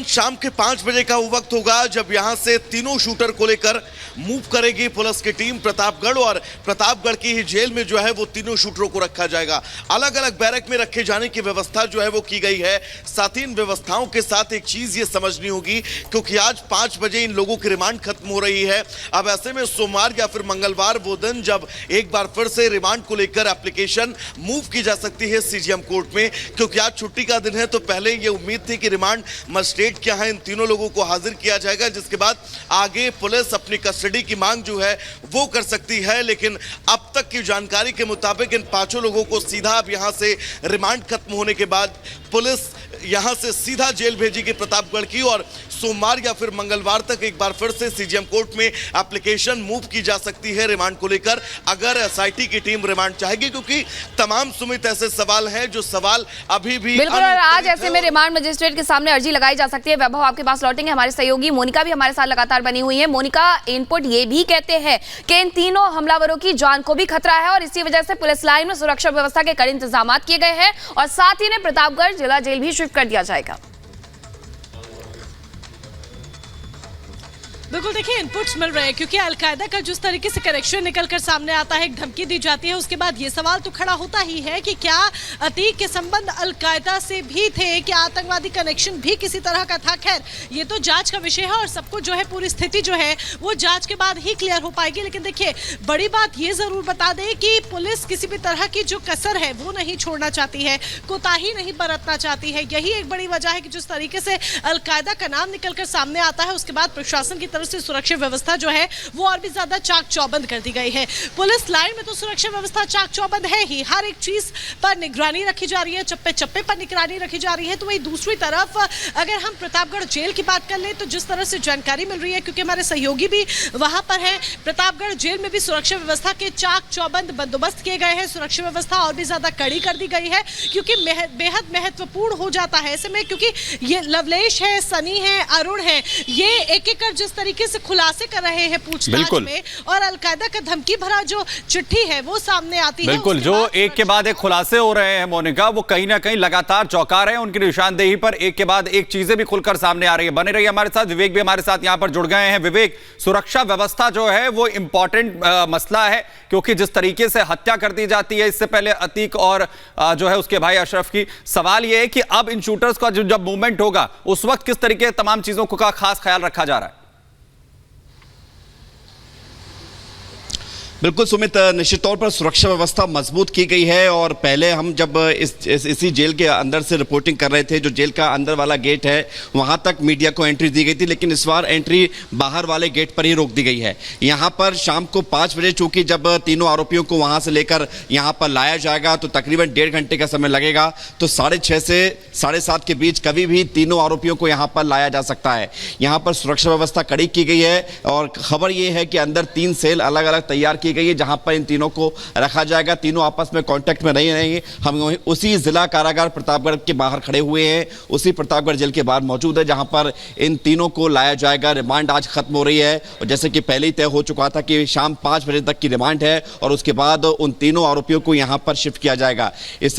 शाम के 5 बजे का वो वक्त होगा जब यहां से तीनों शूटर को लेकर मूव करेगी पुलिस की टीम प्रतापगढ़, और प्रतापगढ़ की ही जेल में जो है वो तीनों शूटरों को रखा जाएगा। अलग अलग बैरक में रखे जाने की व्यवस्था जो है वो की गई है। साथ ही इन व्यवस्थाओं के साथ एक चीज ये समझनी होगी, क्योंकि आज 5 बजे इन लोगों की रिमांड खत्म हो रही है। अब ऐसे में सोमवार या फिर मंगलवार वो दिन जब एक बार फिर से रिमांड को लेकर एप्लीकेशन मूव की जा सकती है सीजीएम कोर्ट में, क्योंकि आज छुट्टी का दिन है। तो पहले ये उम्मीद थी कि रिमांड मजिस्ट्रेट के यहाँ इन तीनों लोगों को हाजिर किया जाएगा, जिसके बाद आगे पुलिस अपनी कस्टडी की मांग जो है वो कर सकती है। लेकिन अब तक की जानकारी के मुताबिक इन 5 लोगों को सीधा अब यहां से रिमांड खत्म होने के बाद पुलिस यहां से सीधा जेल भेजेगी प्रतापगढ़ की, और सोमवार या फिर मंगलवार तक एक बार फिर से सीजीएम कोर्ट में एप्लीकेशन मूव की जा सकती है रिमांड को लेकर, अगर एसआईटी की टीम रिमांड चाहेगी। क्योंकि तमाम सुमित ऐसे सवाल हैं जो सवाल अभी भी बिल्कुल, और आज ऐसे में रिमांड मजिस्ट्रेट के सामने अर्जी लगाई जा सकती है। वैभव, आपके पास लौटेंगे। हमारे सहयोगी मोनिका भी हमारे साथ लगातार बनी हुई है। मोनिका, इनपुट ये भी कहते हैं कि इन तीनों हमलावरों की जान को भी खतरा है और इसी वजह से पुलिस लाइन में सुरक्षा व्यवस्था के कड़े इंतजाम किए गए हैं और साथ ही प्रतापगढ़ जिला जेल भी शिफ्ट कर दिया जाएगा। बिल्कुल, देखिए इनपुट्स मिल रहे हैं क्योंकि अलकायदा का जिस तरीके से कनेक्शन निकलकर सामने आता है, एक धमकी दी जाती है, उसके बाद ये सवाल तो खड़ा होता ही है कि क्या अतीक के संबंध अलकायदा से भी थे, क्या आतंकवादी कनेक्शन भी किसी तरह का था। खैर, ये तो जांच का विषय है और सबको जो है पूरी स्थिति जो है वो जांच के बाद ही क्लियर हो पाएगी। लेकिन देखिए, बड़ी बात ये जरूर बता दें कि पुलिस किसी भी तरह की जो कसर है वो नहीं छोड़ना चाहती है, कोताही नहीं बरतना चाहती है। यही एक बड़ी वजह है कि जिस तरीके से अलकायदा का नाम निकलकर सामने आता है, उसके बाद प्रशासन की तरफ से सुरक्षा व्यवस्था जो है वो और भी ज्यादा चाक चौबंद कर दी गई है। पुलिस लाइन में तो सुरक्षा व्यवस्था चाक चौबंद है ही, हर एक चीज पर निगरानी रखी जा रही है, चप्पे चप्पे पर निगरानी रखी जा रही है। तो वही दूसरी तरफ अगर हम प्रतापगढ़ जेल की बात कर ले तो जिस तरह से जानकारी मिल रही है, क्योंकि हमारे सहयोगी भी वहां पर है, प्रतापगढ़ जेल में भी सुरक्षा व्यवस्था के चाक चौबंद बंदोबस्त किए गए हैं। सुरक्षा व्यवस्था और भी ज्यादा कड़ी कर दी गई है क्योंकि बेहद महत्वपूर्ण हो जाता है ऐसे में, क्योंकि ये लवलेश है, सनी है, अरुण है, ये एक एक कर जिस तरीके से खुलासे कर रहे हैं पूछताछ में, और अलकायदा का धमकी भरा जो चिट्ठी है वो सामने आती है। बिल्कुल, जो एक के बाद एक खुलासे हो रहे हैं मोनिका, वो कहीं ना कहीं लगातार चौंका रहे हैं। उनकी निशानदेही पर एक के बाद एक चीजें भी खुलकर सामने आ रही है। बने रहिए हमारे साथ, विवेक भी हमारे साथ यहां पर जुड़ गए हैं। विवेक, सुरक्षा व्यवस्था जो है वो इंपॉर्टेंट मसला है, क्योंकि जिस तरीके से हत्या कर दी जाती है इससे पहले अतीक और जो है उसके भाई अशरफ की, सवाल यह है कि अब इन शूटर्स का जब मूवमेंट होगा उस वक्त किस तरीके तमाम चीजों का खास ख्याल रखा जा रहा है। बिल्कुल सुमित, निश्चित तौर पर सुरक्षा व्यवस्था मजबूत की गई है। और पहले हम जब इसी जेल के अंदर से रिपोर्टिंग कर रहे थे, जो जेल का अंदर वाला गेट है वहां तक मीडिया को एंट्री दी गई थी, लेकिन इस बार एंट्री बाहर वाले गेट पर ही रोक दी गई है। यहां पर शाम को 5 बजे चूंकि जब तीनों आरोपियों को वहां से लेकर यहां पर लाया जाएगा तो तकरीबन 1.5 घंटे का समय लगेगा। तो 6:30 से 7:30 के बीच कभी भी तीनों आरोपियों को यहां पर लाया जा सकता है। यहां पर सुरक्षा व्यवस्था कड़ी की गई है और खबर यह है कि अंदर 3 सेल अलग अलग तैयार की गई है जहां पर इन तीनों को रखा जाएगा। तीनों आपस में कांटेक्ट में नहीं रहेंगे। हम उसी जिला कारागार प्रतापगढ़ के बाहर खड़े हुए हैं, उसी प्रतापगढ़ जेल के बाहर मौजूद है जहां पर इन तीनों को लाया जाएगा। रिमांड आज खत्म हो रही है और जैसे कि पहले ही तय हो चुका था कि शाम 5 बजे तक की रिमांड है और उसके बाद उन तीनों आरोपियों को यहां पर शिफ्ट किया जाएगा।